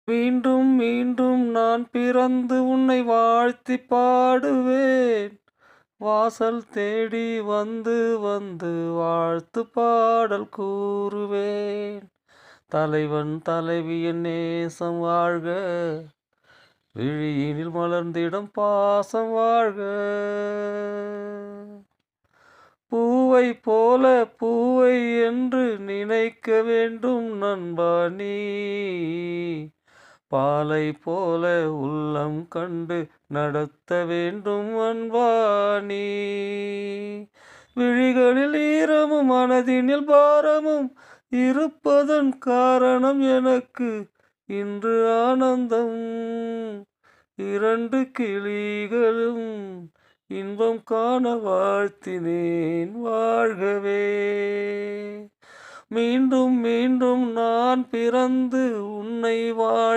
மீண்டும் மீண்டும் நான் பிறந்து உன்னை வாழ்த்திப் பாடுவேன். வாசல் தேடி வந்து வந்து வாழ்த்துப் பாடல் கூறுவேன். தலைவன் தலைவியின் நேசம் வாழ்க, விழியினில் மலர்ந்திடும் பாசம் வாழ்க. பூவைப் போல பூவை என்று நினைக்க வேண்டும் நண்பா நீ. பாலைப் போல உள்ளம் கண்டு நடத்த வேண்டும் அன்பா நீ. விழிகளில் ஈரமும் மனதினில் பாரமும் இருப்பதன் காரணம் எனக்கு இன்று ஆனந்தம். இரண்டு கிளிகளும் இன்பம் காண வாழ்த்தினேன் வாழ்கவே. மீண்டும் மீண்டும் நான் பிறந்து உன்னை வாழ்